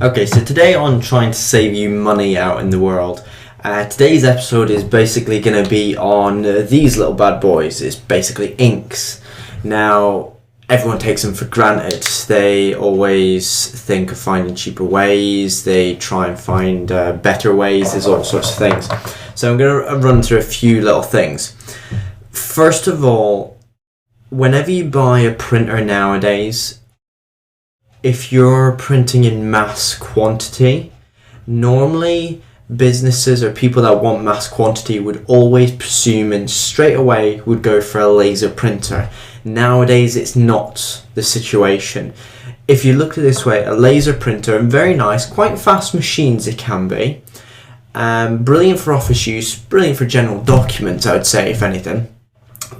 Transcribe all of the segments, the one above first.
Okay, so today on trying to save you money out in the world, today's episode is basically going to be on these little bad boys. It's basically inks. Now, everyone takes them for granted. They always think of finding cheaper ways. They try and find better ways. There's all sorts of things. So I'm going to run through a few little things. First of all, whenever you buy a printer nowadays, if you're printing in mass quantity, normally businesses or people that want mass quantity would always presume and straight away would go for a laser printer. Nowadays, it's not the situation. If you look at it this way, a laser printer, very nice, quite fast machines it can be. Brilliant for office use, brilliant for general documents, I would say, if anything.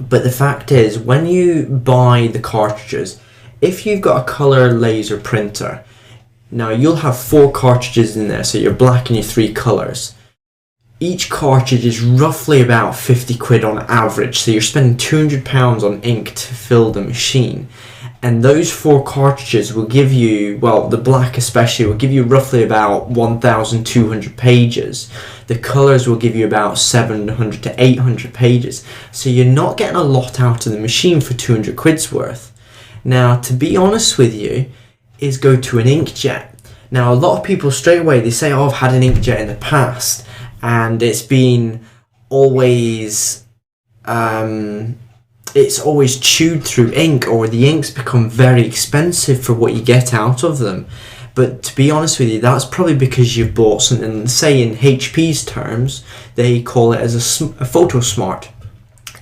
But the fact is, when you buy the cartridges, if you've got a colour laser printer, now you'll have 4 cartridges in there, so your black and your 3 colours. Each cartridge is roughly about 50 quid on average, so you're spending £200 on ink to fill the machine. And those 4 cartridges will give you, well, the black especially, will give you roughly about 1,200 pages. The colours will give you about 700 to 800 pages. So you're not getting a lot out of the machine for 200 quid's worth. Now, to be honest with you, is go to an inkjet. Now, a lot of people straight away, they say, oh, I've had an inkjet in the past, and it's been always, it's always chewed through ink, or the inks become very expensive for what you get out of them. But to be honest with you, that's probably because you've bought something, say in HP's terms, they call it as a Photo Smart.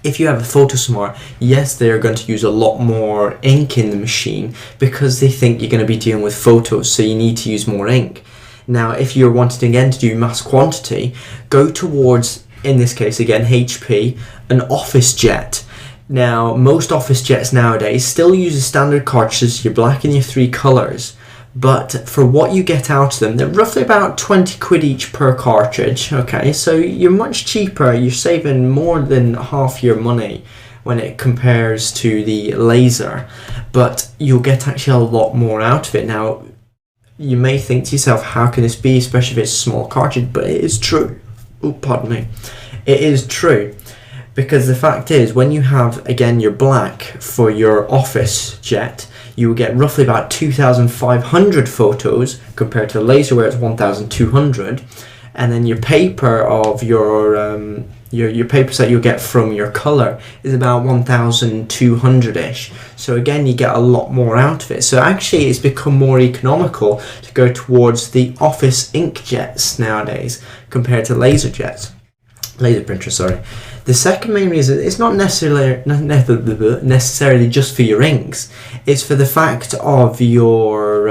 If you have a Photo Smart, yes, they're going to use a lot more ink in the machine because they think you're going to be dealing with photos, so you need to use more ink. Now, if you're wanting again to do mass quantity, go towards, in this case again, HP, an office jet. Now, most office jets nowadays still use the standard cartridges, your black and your 3 colours. But for what you get out of them, they're roughly about 20 quid each per cartridge. Okay, so you're much cheaper. You're saving more than half your money when it compares to the laser. But you'll get actually a lot more out of it. Now, you may think to yourself, how can this be, especially if it's a small cartridge? But it is true. Oh, pardon me. It is true. Because the fact is, when you have, again, your black for your office jet, you will get roughly about 2,500 photos compared to a laser where it's 1,200. And then your paper of your paper set you'll get from your colour is about 1,200-ish. So again, you get a lot more out of it. So actually, it's become more economical to go towards the office inkjets nowadays compared to laser printers, sorry. The second main reason, it's not necessarily just for your inks. It's for the fact of your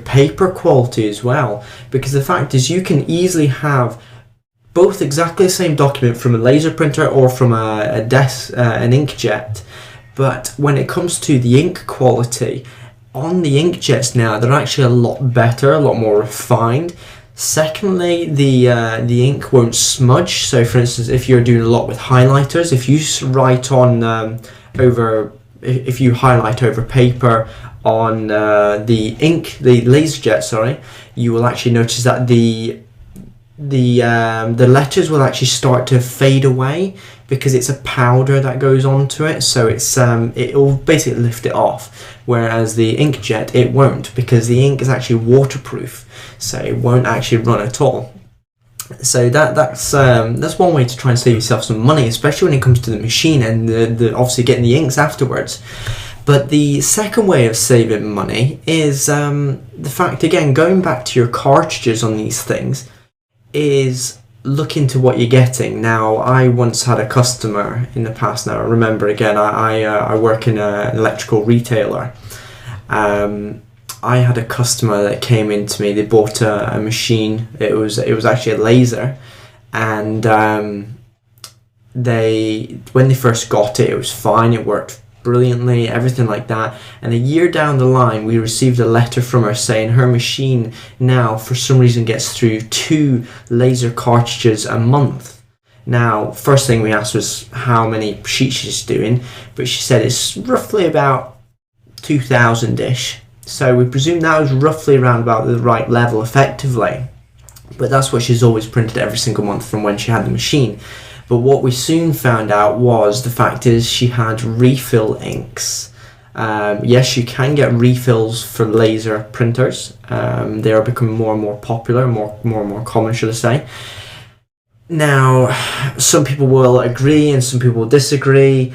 paper quality as well. Because the fact is, you can easily have both exactly the same document from a laser printer or from an inkjet. But when it comes to the ink quality, on the inkjets now, they're actually a lot better, a lot more refined. Secondly, the ink won't smudge. So, for instance, if you're doing a lot with highlighters, if you write on if you highlight over paper on the laserjet, you will actually notice that the letters will actually start to fade away because it's a powder that goes onto it. So it will basically lift it off. Whereas the inkjet, it won't, because the ink is actually waterproof, so it won't actually run at all. So that's one way to try and save yourself some money, especially when it comes to the machine and the obviously getting the inks afterwards. But the second way of saving money is the fact, again, going back to your cartridges on these things, is look into what you're getting. Now, I once had a customer in the past. Now, remember, again, I work in an electrical retailer. I had a customer that came into me. They bought a machine. It was actually a laser, and when they first got it, it was fine. It worked brilliantly, everything like that. And a year down the line, we received a letter from her saying her machine now, for some reason, gets through 2 laser cartridges a month. Now, first thing we asked was how many sheets she's doing, but she said it's roughly about 2,000-ish. So we presume that was roughly around about the right level effectively. But that's what she's always printed every single month from when she had the machine. But what we soon found out was the fact is she had refill inks. Yes, you can get refills for laser printers. They are becoming more and more popular, more and more common, should I say. Now, some people will agree and some people will disagree.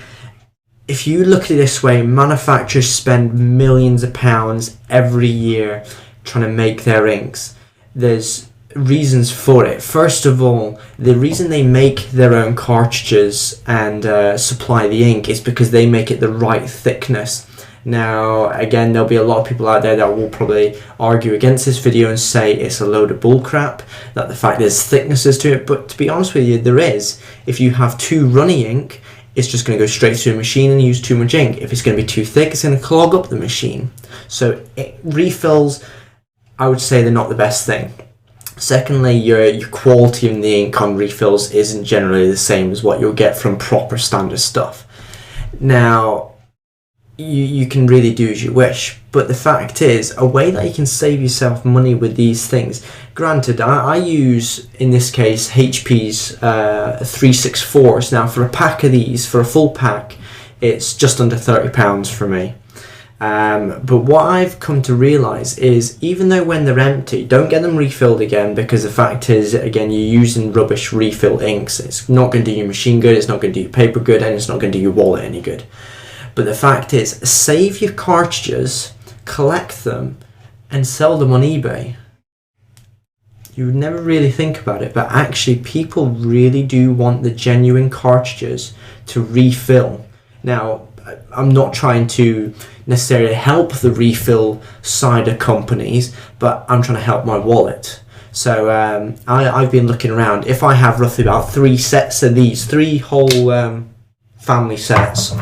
If you look at it this way, manufacturers spend millions of pounds every year trying to make their inks. There's reasons for it. First of all, the reason they make their own cartridges and supply the ink is because they make it the right thickness. Now, again, there'll be a lot of people out there that will probably argue against this video and say it's a load of bullcrap, that the fact there's thicknesses to it, but to be honest with you, there is. If you have too runny ink, it's just going to go straight through a machine and use too much ink. If it's going to be too thick, it's going to clog up the machine. So refills, I would say they're not the best thing. Secondly, your quality in the ink on refills isn't generally the same as what you'll get from proper standard stuff. Now, you can really do as you wish, but the fact is, a way that you can save yourself money with these things, granted, I use, in this case, HP's 364s. Now, for a pack of these, for a full pack, it's just under £30 for me. But what I've come to realise is, even though when they're empty, don't get them refilled again, because the fact is, again, you're using rubbish refill inks. It's not going to do your machine good, it's not going to do your paper good, and it's not going to do your wallet any good. But the fact is, save your cartridges, collect them, and sell them on eBay. You would never really think about it, but actually people really do want the genuine cartridges to refill. Now, I'm not trying to necessarily help the refill side of companies, but I'm trying to help my wallet. So I've been looking around. If I have roughly about 3 sets of these, 3 whole family sets,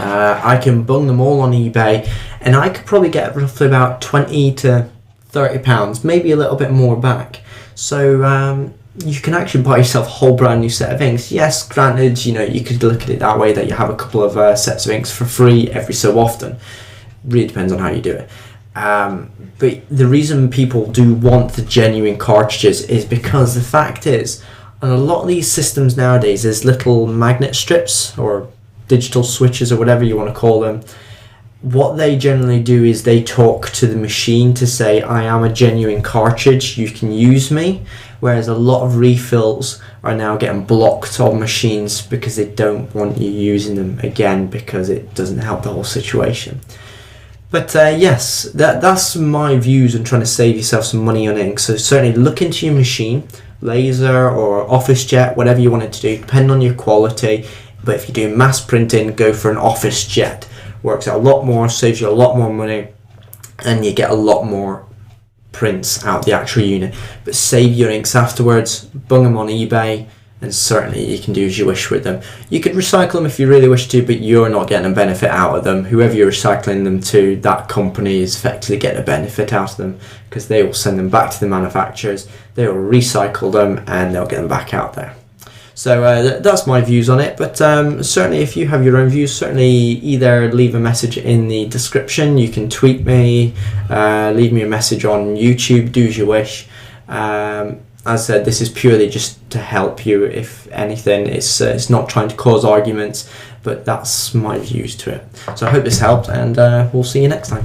I can bung them all on eBay, and I could probably get roughly about £20 to £30, maybe a little bit more back. So you can actually buy yourself a whole brand new set of inks. Yes, granted, you could look at it that way, that you have a couple of sets of inks for free every so often. Really depends on how you do it. But the reason people do want the genuine cartridges is because the fact is, on a lot of these systems nowadays, there's little magnet strips or digital switches or whatever you want to call them. What they generally do is they talk to the machine to say, I am a genuine cartridge, you can use me. Whereas a lot of refills are now getting blocked on machines because they don't want you using them again, because it doesn't help the whole situation. But yes, that's my views on trying to save yourself some money on ink. So certainly look into your machine, laser or office jet, whatever you want it to do, depending on your quality. But if you do mass printing, go for an office jet. Works out a lot more, saves you a lot more money, and you get a lot more prints out the actual unit. But save your inks afterwards, bung them on eBay, and certainly you can do as you wish with them. You could recycle them if you really wish to, but you're not getting a benefit out of them. Whoever you're recycling them to, that company is effectively getting a benefit out of them, because they will send them back to the manufacturers, they will recycle them, and they'll get them back out there. So that's my views on it, but certainly if you have your own views, certainly either leave a message in the description, you can tweet me, leave me a message on YouTube, do as you wish. As I said, this is purely just to help you, if anything. It's not trying to cause arguments, but that's my views to it. So I hope this helped, and we'll see you next time.